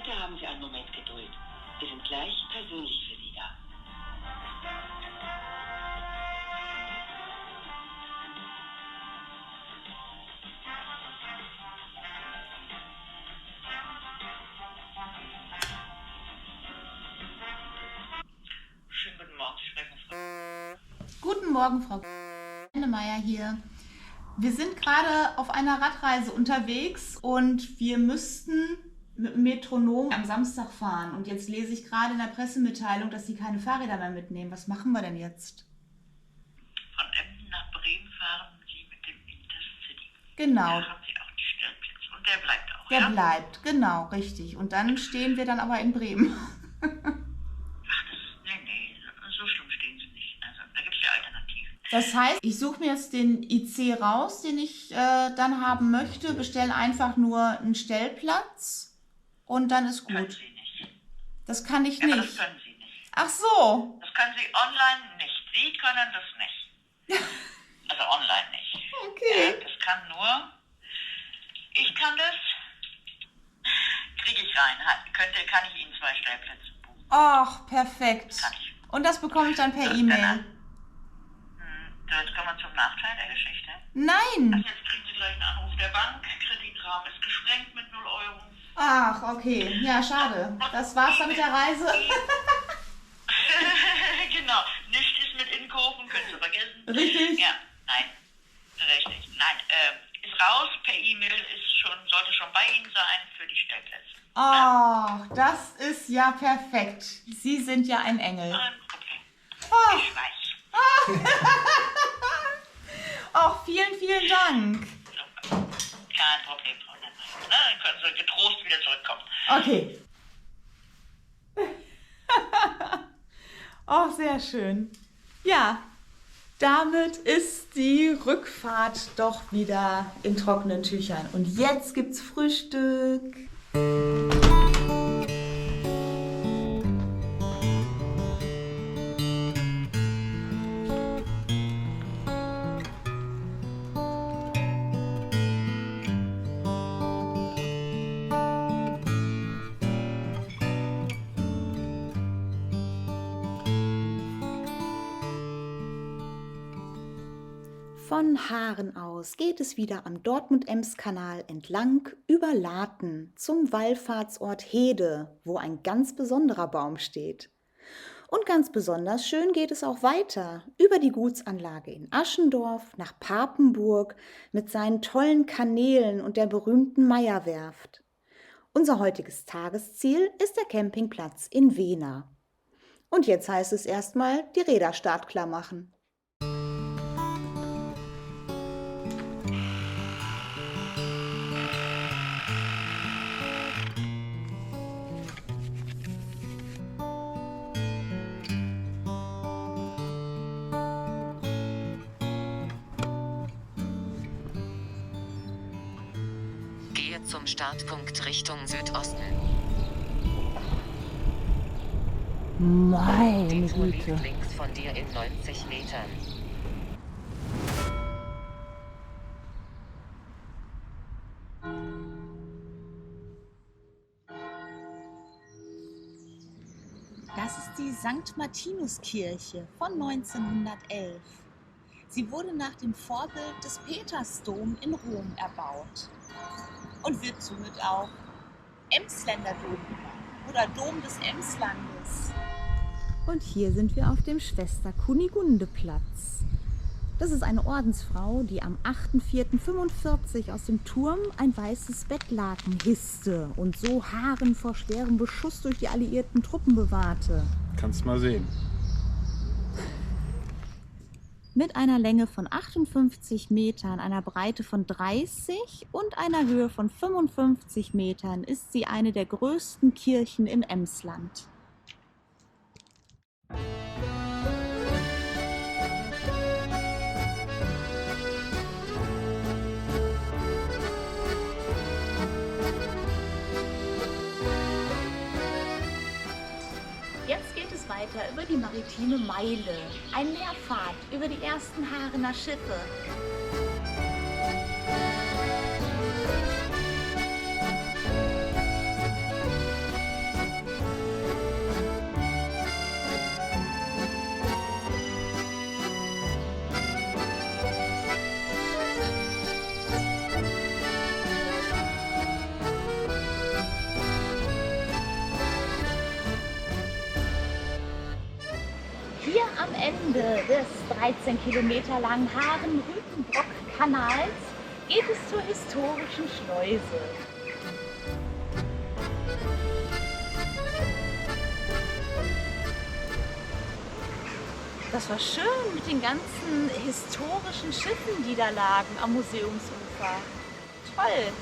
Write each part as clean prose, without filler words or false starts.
Bitte haben Sie einen Moment Geduld. Wir sind gleich persönlich für Sie da. Schönen guten Morgen, Sie sprechen Frau. Guten Morgen, Frau Meier hier. Wir sind gerade auf einer Radreise unterwegs und wir müssten mit dem Metronom am Samstag fahren. Und jetzt lese ich gerade in der Pressemitteilung, dass Sie keine Fahrräder mehr mitnehmen. Was machen wir denn jetzt? Von Emden nach Bremen fahren Sie mit dem Intercity. Genau. Da haben Sie auch einen Stellplatz und der bleibt auch, Der ja? bleibt, genau, richtig. Und dann stehen wir dann aber in Bremen. Nee, so schlimm stehen Sie nicht. Also, da gibt es ja Alternativen. Das heißt, ich suche mir jetzt den IC raus, den ich dann haben möchte, bestelle einfach nur einen Stellplatz und dann ist Können gut. Sie nicht. Das kann ich Ja, aber nicht. das können Sie nicht. Ach so. Das können Sie online nicht. Sie können das nicht. Also online nicht. Okay. Das kann nur. Ich kann das. Kriege ich rein. Kann ich Ihnen 2 Stellplätze buchen. Ach, perfekt. Kann ich. Und das bekomme ich dann per Das E-Mail. Jetzt kommen wir zum Nachteil der Geschichte. Nein. Jetzt kriegen Sie gleich einen Anruf der Bank. Kreditrahmen ist gesprengt mit 0 Euro. Ach, okay. Ja, schade. Das war's dann mit der Reise. Genau. Nichts ist mit Inkofen, können Sie vergessen. Richtig. Ja, nein. Richtig. Nein, ist raus. Per E-Mail sollte schon bei Ihnen sein für die Stellplätze. Ach, das ist ja perfekt. Sie sind ja ein Engel. Kein Problem. Ach, Ich weiß. ach, vielen, vielen Dank. Super. Kein Problem, Frau Nennmeier. Dann können Sie getrost wieder zurückkommen. Okay. Oh, sehr schön. Ja, damit ist die Rückfahrt doch wieder in trockenen Tüchern. Und jetzt gibt's Frühstück. Von Haaren aus geht es wieder am Dortmund-Ems-Kanal entlang über Laten zum Wallfahrtsort Hede, wo ein ganz besonderer Baum steht. Und ganz besonders schön geht es auch weiter über die Gutsanlage in Aschendorf nach Papenburg mit seinen tollen Kanälen und der berühmten Meierwerft. Unser heutiges Tagesziel ist der Campingplatz in Wehna. Und jetzt heißt es erstmal die Räder startklar machen. Gehe zum Startpunkt Richtung Südosten. Meine Die Tour liegt Güte. links von dir in 90 Metern. Das ist die St. Martinuskirche von 1911. Sie wurde nach dem Vorbild des Petersdom in Rom erbaut und wird somit auch Emsländer Dom genannt oder Dom des Emslandes. Und hier sind wir auf dem Schwester-Kunigunde-Platz. Das ist eine Ordensfrau, die am 8.4.45 aus dem Turm ein weißes Bettlaken hisste und so Haaren vor schwerem Beschuss durch die alliierten Truppen bewahrte. Kannst mal sehen. Mit einer Länge von 58 Metern, einer Breite von 30 und einer Höhe von 55 Metern ist sie eine der größten Kirchen im Emsland. Jetzt geht es weiter über die maritime Meile. Ein Meerpfad über die ersten Haarener Schiffe. am Ende des 13 Kilometer langen Haaren-Rütenbrock-Kanals geht es zur historischen Schleuse. Das war schön mit den ganzen historischen Schiffen, die da lagen am Museumsufer. Toll!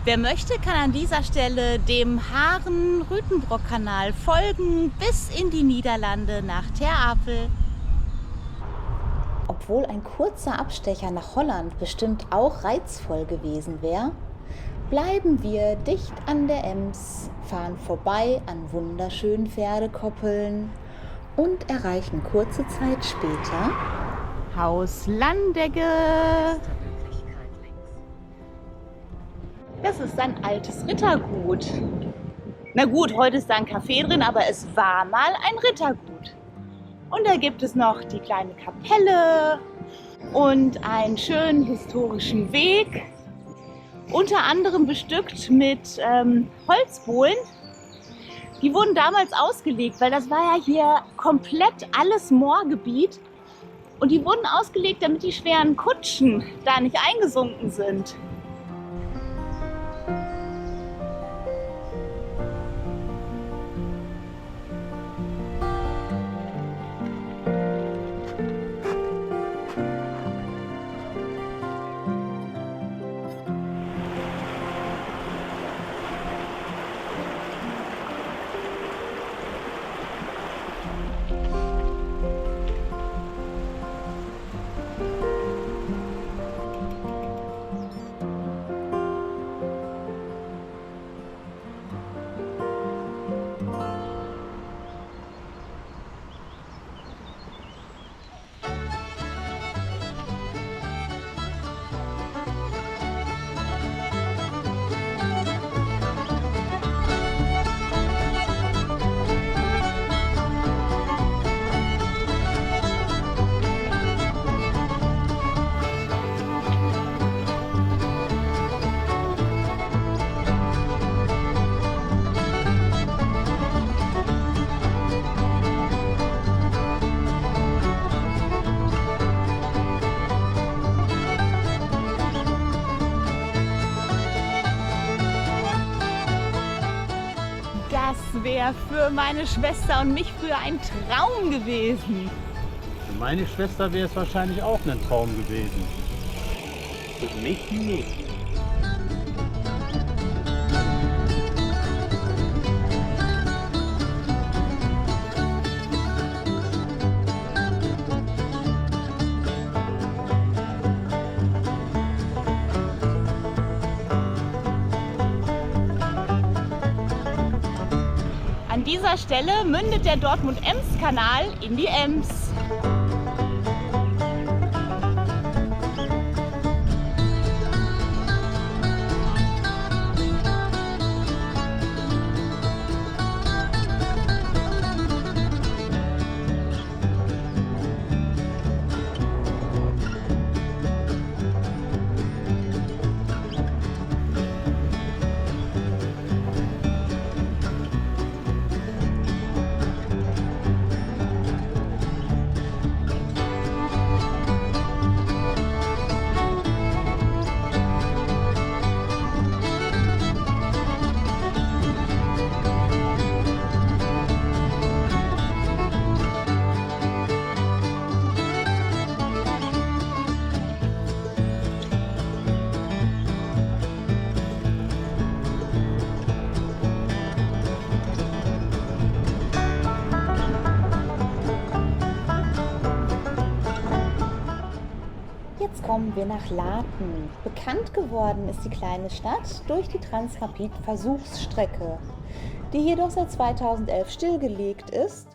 Wer möchte, kann an dieser Stelle dem Haaren-Rütenbrock-Kanal folgen bis in die Niederlande nach Ter Apel. Obwohl ein kurzer Abstecher nach Holland bestimmt auch reizvoll gewesen wäre, bleiben wir dicht an der Ems, fahren vorbei an wunderschönen Pferdekoppeln und erreichen kurze Zeit später Haus Landegge. Das ist ein altes Rittergut. Na gut, heute ist da ein Café drin, aber es war mal ein Rittergut. Und da gibt es noch die kleine Kapelle und einen schönen historischen Weg, unter anderem bestückt mit Holzbohlen. Die wurden damals ausgelegt, weil das war ja hier komplett alles Moorgebiet. Und die wurden ausgelegt, damit die schweren Kutschen da nicht eingesunken sind. Das wäre für meine Schwester und mich früher ein Traum gewesen. Für meine Schwester wäre es wahrscheinlich auch ein Traum gewesen. Für mich nicht. An dieser Stelle mündet der Dortmund-Ems-Kanal in die Ems. Jetzt kommen wir nach Laten. Bekannt geworden ist die kleine Stadt durch die Transrapid-Versuchsstrecke, die jedoch seit 2011 stillgelegt ist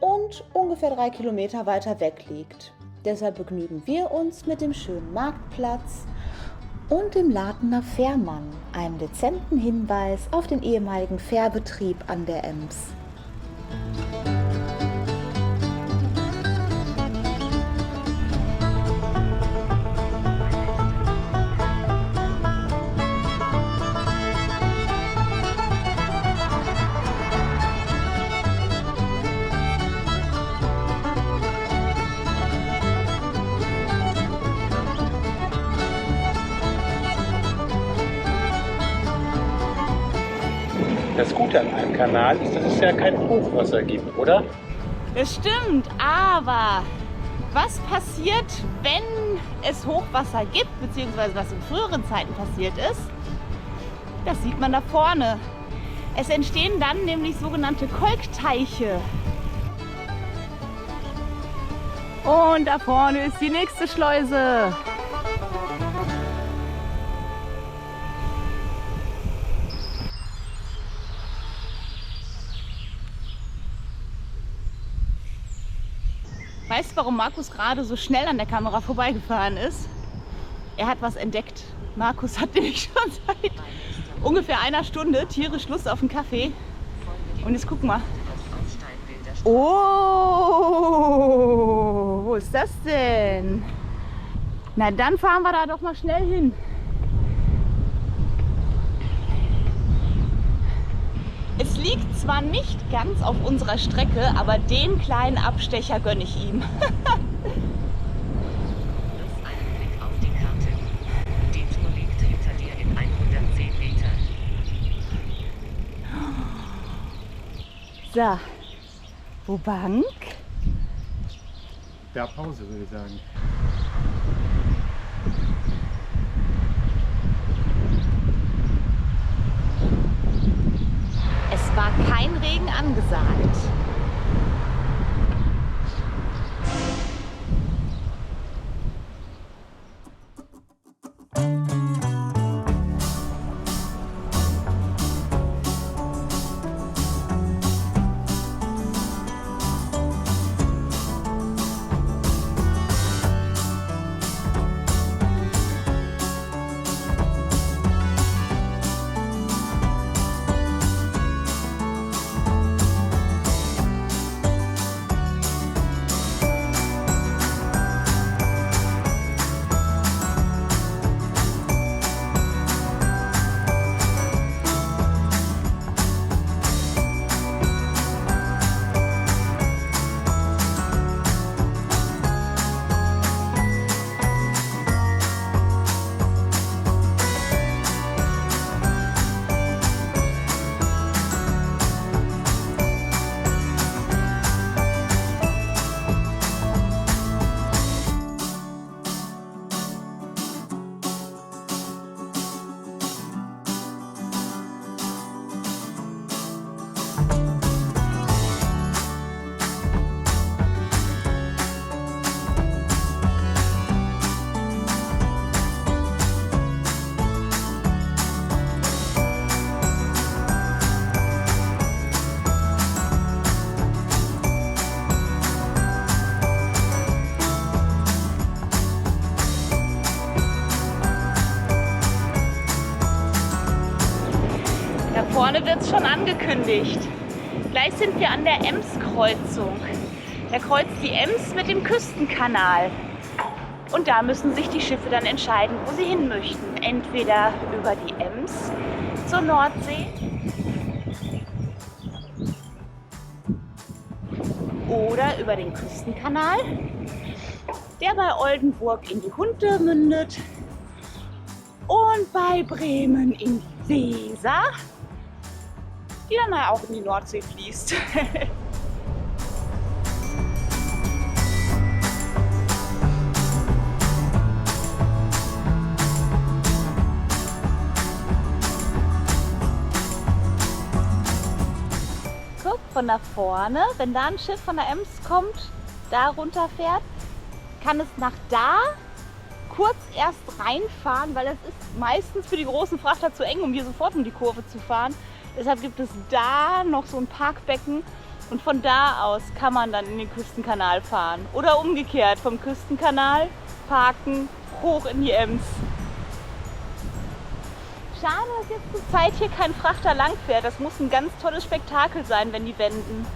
und ungefähr 3 Kilometer weiter weg liegt. Deshalb begnügen wir uns mit dem schönen Marktplatz und dem Latener Fährmann, einem dezenten Hinweis auf den ehemaligen Fährbetrieb an der Ems. Das Gute an einem Kanal ist, dass es ja kein Hochwasser gibt, oder? Das stimmt, aber was passiert, wenn es Hochwasser gibt, beziehungsweise was in früheren Zeiten passiert ist? Das sieht man da vorne. Es entstehen dann nämlich sogenannte Kolkteiche. Und da vorne ist die nächste Schleuse. Weißt du, warum Markus gerade so schnell an der Kamera vorbeigefahren ist? Er hat was entdeckt. Markus hat nämlich schon seit ungefähr einer Stunde tierisch Lust auf einen Kaffee. Und jetzt guck mal. Oh, wo ist das denn? Na, dann fahren wir da doch mal schnell hin. Es liegt zwar nicht ganz auf unserer Strecke, aber den kleinen Abstecher gönne ich ihm. Einen Blick auf die Karte. Die Tour liegt hinter dir in 110 Metern. So, wo Bank? Ja, Pause würde ich sagen. Es war kein Regen angesagt. Da vorne wird es schon angekündigt. Gleich sind wir an der Ems-Kreuzung. Da kreuzt die Ems mit dem Küstenkanal. Und da müssen sich die Schiffe dann entscheiden, wo sie hin möchten. Entweder über die Ems zur Nordsee oder über den Küstenkanal, der bei Oldenburg in die Hunte mündet und bei Bremen in die Weser, die dann auch in die Nordsee fließt. Guck, von da vorne, wenn da ein Schiff von der Ems kommt, da runterfährt, kann es nach da kurz erst reinfahren, weil das ist meistens für die großen Frachter zu eng, um hier sofort um die Kurve zu fahren. Deshalb gibt es da noch so ein Parkbecken und von da aus kann man dann in den Küstenkanal fahren. Oder umgekehrt, vom Küstenkanal parken, hoch in die Ems. Schade, dass jetzt zur Zeit hier kein Frachter langfährt. Das muss ein ganz tolles Spektakel sein, wenn die wenden.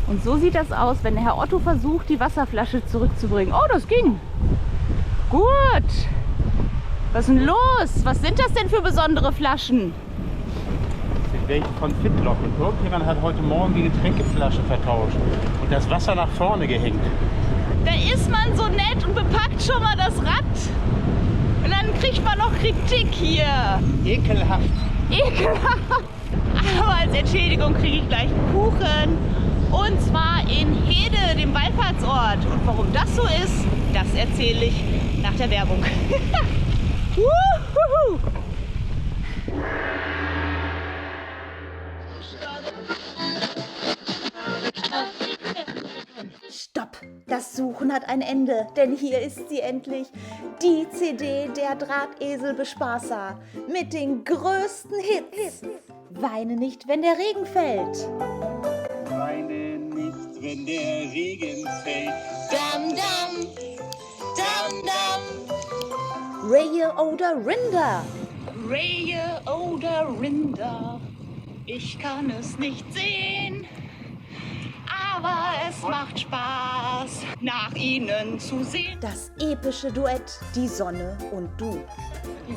Und so sieht das aus, wenn der Herr Otto versucht, die Wasserflasche zurückzubringen. Oh, das ging. Gut. Was ist denn los? Was sind das denn für besondere Flaschen? Das sind welche von Fitlock. Und irgendjemand hat heute Morgen die Getränkeflasche vertauscht und das Wasser nach vorne gehängt. Da ist man so nett und bepackt schon mal das Rad. Und dann kriegt man noch Kritik hier. Ekelhaft. Ekelhaft. Aber als Entschädigung kriege ich gleich einen Kuchen. Und zwar in Hede, dem Wallfahrtsort. Und warum das so ist, das erzähle ich nach der Werbung. Stopp! Das Suchen hat ein Ende, denn hier ist sie endlich. Die CD der Drahtesel-Bespaßer mit den größten Hits. Weine nicht, wenn der Regen fällt. Weine nicht, wenn der Regen fällt. Dam, dam, dam, dam. Rehe oder Rinder? Rehe oder Rinder? Ich kann es nicht sehen, aber es macht Spaß, nach ihnen zu sehen. Das epische Duett, die Sonne und du. Die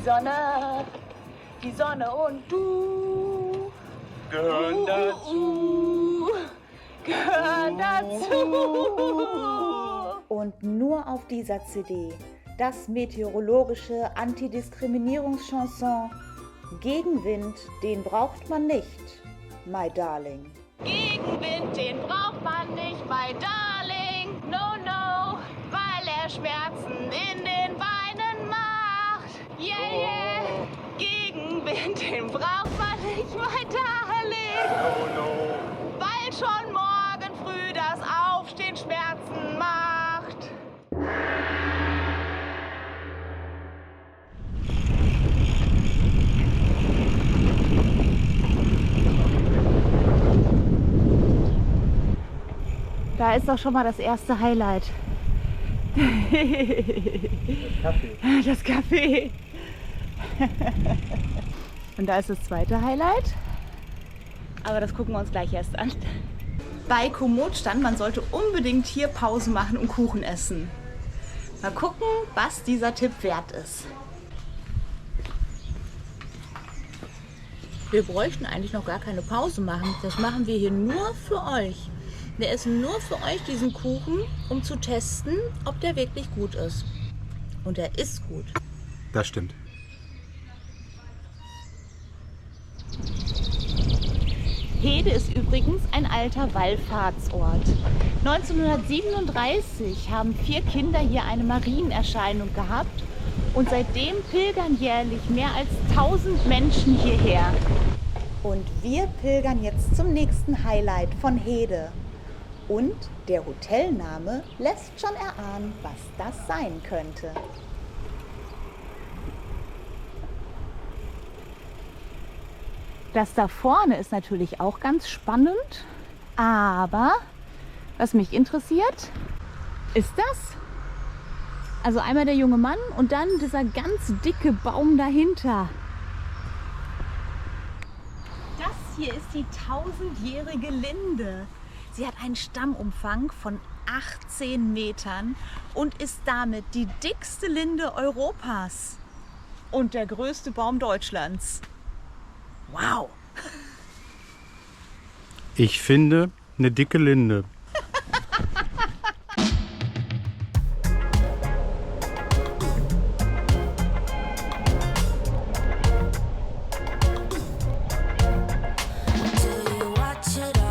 Sonne und du Gehören dazu. Gehören dazu. Und nur auf dieser CD das meteorologische Antidiskriminierungschanson Gegenwind, den braucht man nicht, my darling. Gegenwind, den braucht man nicht, my darling. No, no, weil er Schmerzen in den Beinen macht. Yeah, yeah. Gegenwind, den braucht man nicht, my darling. Oh no. Weil schon morgen früh das Aufstehen Schmerzen macht. Da ist doch schon mal das erste Highlight. Das Café. Und da ist das zweite Highlight. Aber das gucken wir uns gleich erst an. Bei Komoot stand, man sollte unbedingt hier Pause machen und Kuchen essen. Mal gucken, was dieser Tipp wert ist. Wir bräuchten eigentlich noch gar keine Pause machen. Das machen wir hier nur für euch. Wir essen nur für euch diesen Kuchen, um zu testen, ob der wirklich gut ist. Und er ist gut. Das stimmt. Hede ist übrigens ein alter Wallfahrtsort. 1937 haben 4 Kinder hier eine Marienerscheinung gehabt und seitdem pilgern jährlich mehr als 1000 Menschen hierher. Und wir pilgern jetzt zum nächsten Highlight von Hede. Und der Hotelname lässt schon erahnen, was das sein könnte. Das da vorne ist natürlich auch ganz spannend, aber was mich interessiert, ist das. Also einmal der junge Mann und dann dieser ganz dicke Baum dahinter. Das hier ist die 1000-jährige Linde. Sie hat einen Stammumfang von 18 Metern und ist damit die dickste Linde Europas und der größte Baum Deutschlands. Wow! Ich finde eine dicke Linde. Do you watch it all?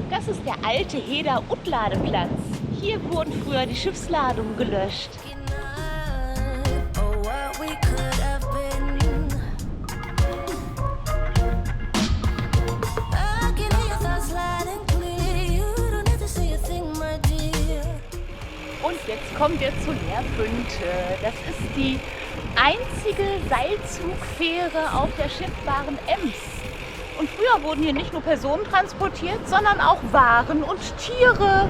Das ist der alte Heder-Utladeplatz. Hier wurden früher die Schiffsladungen gelöscht. Und jetzt kommen wir zu Leerpünte. Das ist die einzige Seilzugfähre auf der schiffbaren Ems. Und früher wurden hier nicht nur Personen transportiert, sondern auch Waren und Tiere.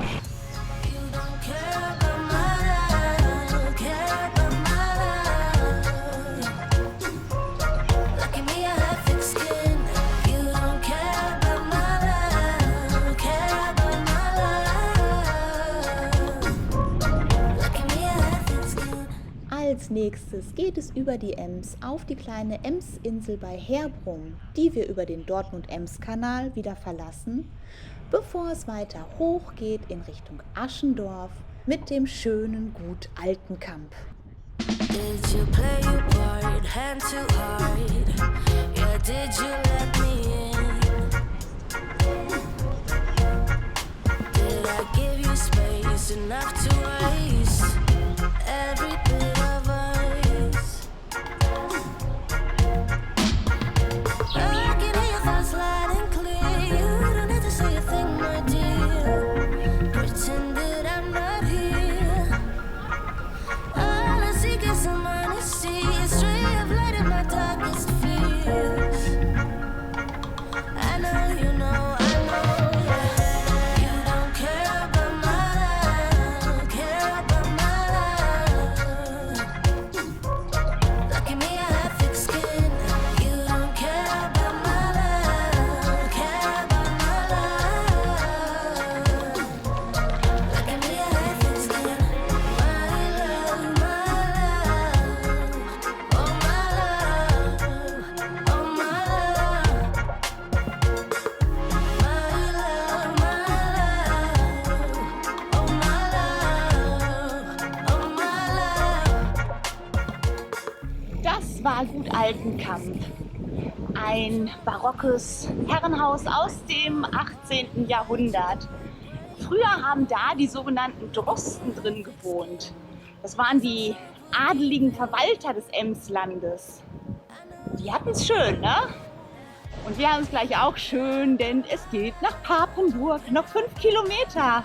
Als nächstes geht es über die Ems auf die kleine Emsinsel bei Herbrum, die wir über den Dortmund-Ems-Kanal wieder verlassen, bevor es weiter hoch geht in Richtung Aschendorf mit dem schönen Gut Altenkamp. Did you play your part, hand too hard? Yeah, did you let me in? Did I give you space enough to waste every bit of ice? I can hear your thoughts loud and clear. You don't need to say a thing, my dear. Pretend that I'm not here. All I seek is some honesty, a stray of light in my darkest fears. I know you know, I know. You don't care about my life, care about my life. Look at me, I have thick skin. You don't care about my life, care about my life. Look at me, I have thick skin. My love, oh my love, oh my love. Das war Gut Altenkamp, ein barockes Herrenhaus aus dem 18. Jahrhundert. Früher haben da die sogenannten Drosten drin gewohnt. Das waren die adeligen Verwalter des Emslandes. Die hatten es schön, ne? Und wir haben es gleich auch schön, denn es geht nach Papenburg, noch 5 Kilometer.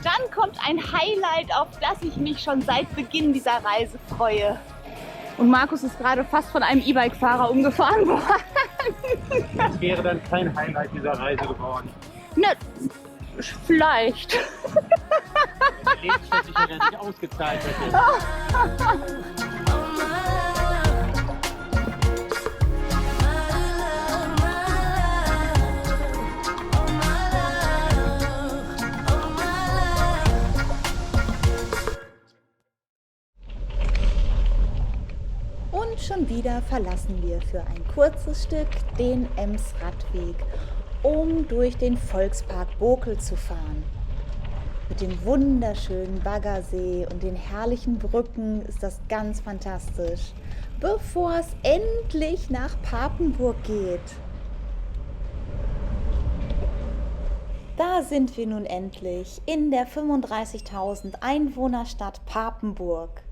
Dann kommt ein Highlight, auf das ich mich schon seit Beginn dieser Reise freue. Und Markus ist gerade fast von einem E-Bike-Fahrer umgefahren worden. Das wäre dann kein Highlight dieser Reise geworden. Ne, vielleicht. Wenn die Lebensversicherung nicht ausgezahlt hätte. Und schon wieder verlassen wir für ein kurzes Stück den Ems-Radweg, um durch den Volkspark Bokel zu fahren. Mit dem wunderschönen Baggersee und den herrlichen Brücken ist das ganz fantastisch, bevor es endlich nach Papenburg geht. Da sind wir nun endlich in der 35.000 Einwohnerstadt Papenburg,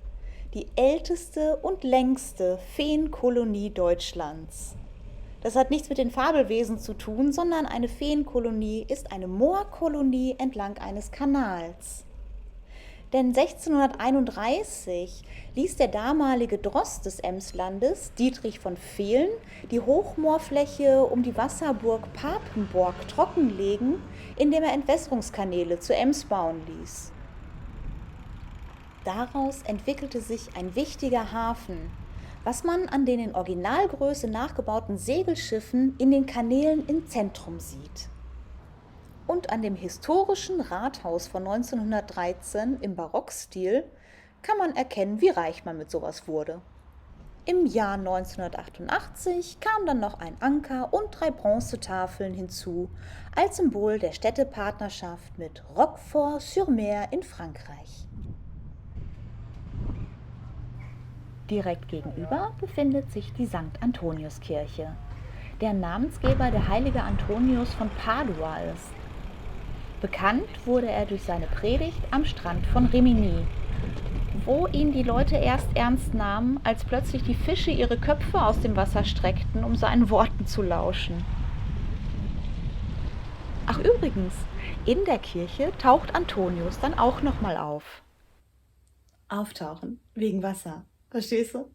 die älteste und längste Feenkolonie Deutschlands. Das hat nichts mit den Fabelwesen zu tun, sondern eine Feenkolonie ist eine Moorkolonie entlang eines Kanals. Denn 1631 ließ der damalige Drost des Emslandes, Dietrich von Velen, die Hochmoorfläche um die Wasserburg Papenburg trockenlegen, indem er Entwässerungskanäle zur Ems bauen ließ. Daraus entwickelte sich ein wichtiger Hafen, was man an den in Originalgröße nachgebauten Segelschiffen in den Kanälen im Zentrum sieht. Und an dem historischen Rathaus von 1913 im Barockstil kann man erkennen, wie reich man mit sowas wurde. Im Jahr 1988 kam dann noch ein Anker und 3 Bronzetafeln hinzu, als Symbol der Städtepartnerschaft mit Roquefort-sur-Mer in Frankreich. Direkt gegenüber befindet sich die St. Antoniuskirche. der Namensgeber der heilige Antonius von Padua ist. Bekannt wurde er durch seine Predigt am Strand von Rimini, wo ihn die Leute erst ernst nahmen, als plötzlich die Fische ihre Köpfe aus dem Wasser streckten, um seinen Worten zu lauschen. Ach übrigens, in der Kirche taucht Antonius dann auch nochmal auf. Auftauchen, wegen Wasser. Verstehst du?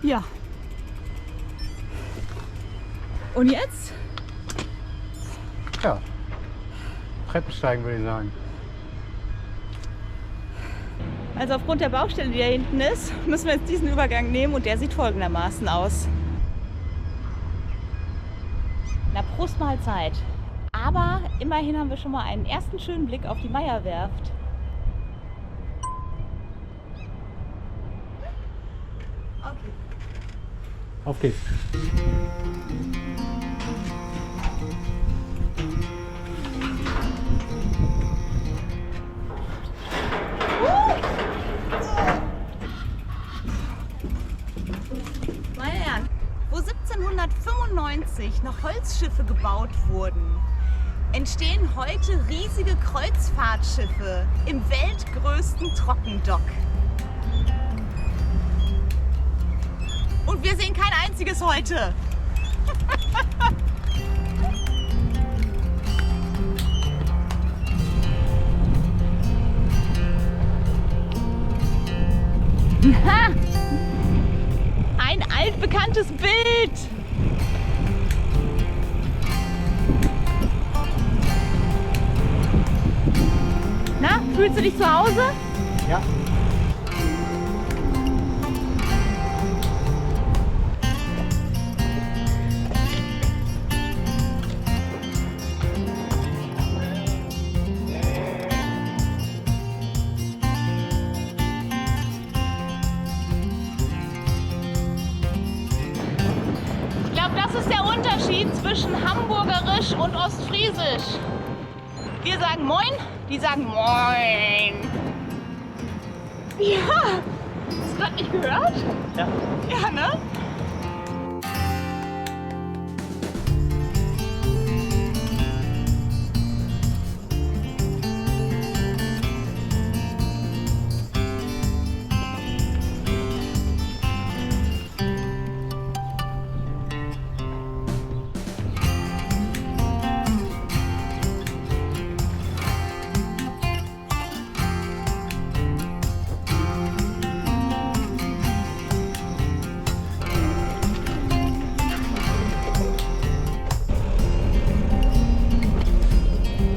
Ja. Und jetzt? Ja. Treppensteigen würde ich sagen. Also aufgrund der Baustelle, die da hinten ist, müssen wir jetzt diesen Übergang nehmen und der sieht folgendermaßen aus. Na, Prost Mahlzeit. Aber immerhin haben wir schon mal einen ersten schönen Blick auf die Meierwerft. Okay. Auf geht's. Meine Herren, wo 1795 noch Holzschiffe gebaut wurden, entstehen heute riesige Kreuzfahrtschiffe im weltgrößten Trockendock. Und wir sehen kein einziges heute. Ein altbekanntes Bild. Na, fühlst du dich zu Hause? Ja. Unterschied zwischen Hamburgerisch und Ostfriesisch. Wir sagen Moin, die sagen Moin. Ja, hast du gerade nicht gehört? Ja. Ja, ne?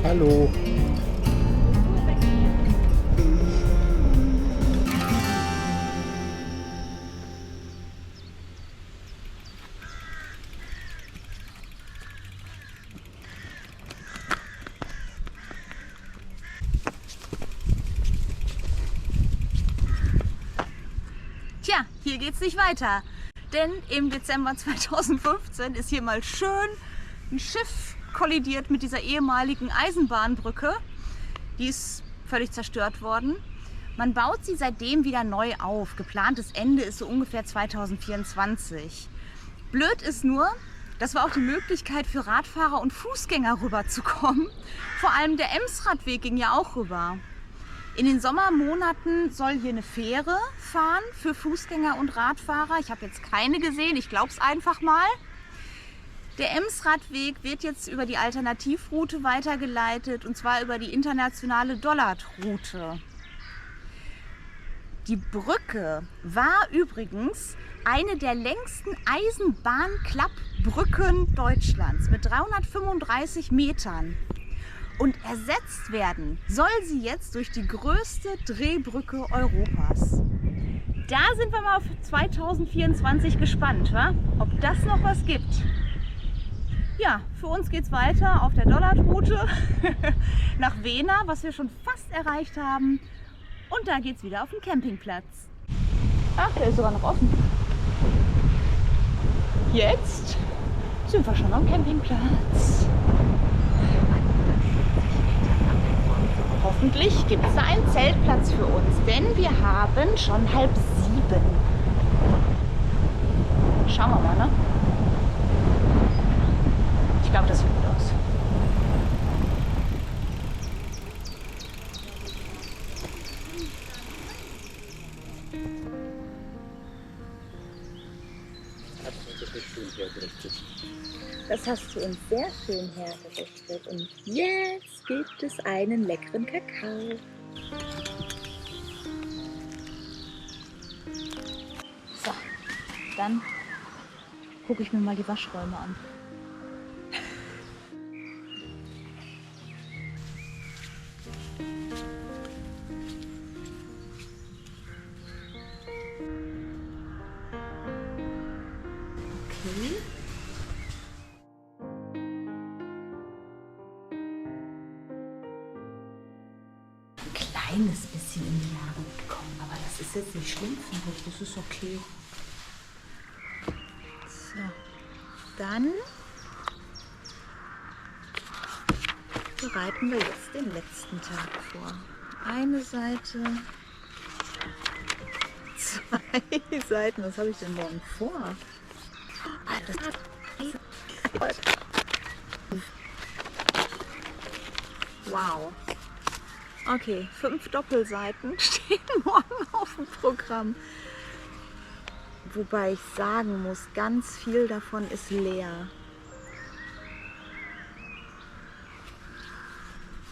Hallo. Tja, hier geht's nicht weiter. Denn im Dezember 2015 ist hier mal schön ein Schiff kollidiert mit dieser ehemaligen Eisenbahnbrücke. Die ist völlig zerstört worden. Man baut sie seitdem wieder neu auf. Geplantes Ende ist so ungefähr 2024. Blöd ist nur, das war auch die Möglichkeit für Radfahrer und Fußgänger rüberzukommen. Vor allem der Emsradweg ging ja auch rüber. In den Sommermonaten soll hier eine Fähre fahren für Fußgänger und Radfahrer. Ich habe jetzt keine gesehen, ich glaube es einfach mal. Der Emsradweg wird jetzt über die Alternativroute weitergeleitet, und zwar über die internationale Dollard-Route. Die Brücke war übrigens eine der längsten Eisenbahnklappbrücken Deutschlands mit 335 Metern. Und ersetzt werden soll sie jetzt durch die größte Drehbrücke Europas. Da sind wir mal auf 2024 gespannt, wa? Ob das noch was gibt. Ja, für uns geht es weiter auf der Dollard-Route nach Wena, was wir schon fast erreicht haben. Und da geht es wieder auf den Campingplatz. Ach, der ist sogar noch offen. Jetzt sind wir schon am Campingplatz. Hoffentlich gibt es da einen Zeltplatz für uns, denn wir haben schon 6:30. Schauen wir mal, ne? Ich glaube, das sieht gut aus. Das hast du uns sehr schön hergerichtet. Und jetzt gibt es einen leckeren Kakao. So, dann gucke ich mir mal die Waschräume an. Okay. Kleines bisschen in die Jahre gekommen, aber das ist jetzt nicht schlimm, finde ich. Das ist okay. So, dann bereiten wir jetzt den letzten Tag vor. Eine Seite, 2 Seiten. Was habe ich denn morgen vor? Wow. Okay, 5 Doppelseiten stehen morgen auf dem Programm. Wobei ich sagen muss, ganz viel davon ist leer.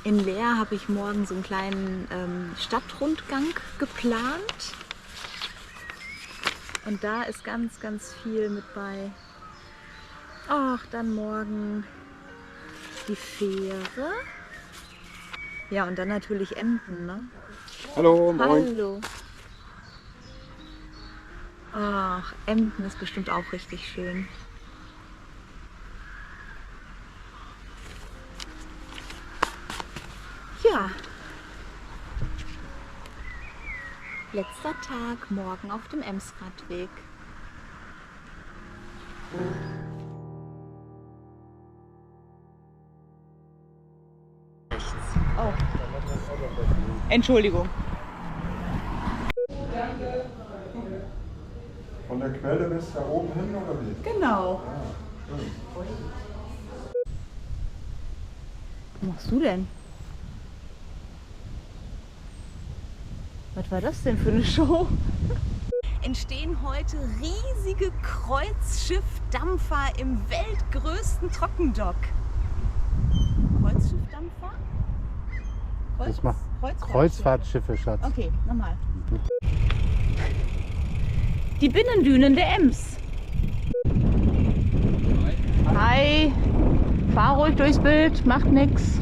In Leer habe ich morgen so einen kleinen Stadtrundgang geplant. Und da ist ganz, ganz viel mit bei. Ach, dann morgen die Fähre. Ja, und dann natürlich Emden, ne? Hallo, moin. Hallo. Ach, Emden ist bestimmt auch richtig schön. Ja. Letzter Tag, morgen auf dem Emsradweg. Oh. Entschuldigung. Von der Quelle bis da oben hin oder wie? Genau. Ah, schön. Was machst du denn? Was war das denn für eine Show? Entstehen heute riesige Kreuzschiffdampfer im weltgrößten Trockendock. Kreuzschiffdampfer? Das macht Kreuzfahrtschiffe, Schatz. Okay, nochmal. Die Binnendünen der Ems. Hi. Fahr ruhig durchs Bild, macht nix.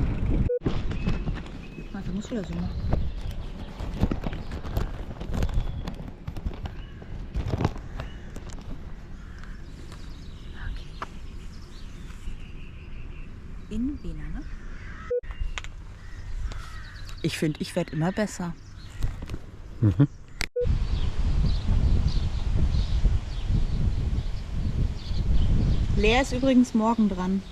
Warte, musst du das so machen? Innenbiene, ne? Ich finde, ich werde immer besser. Mhm. Lea ist übrigens morgen dran.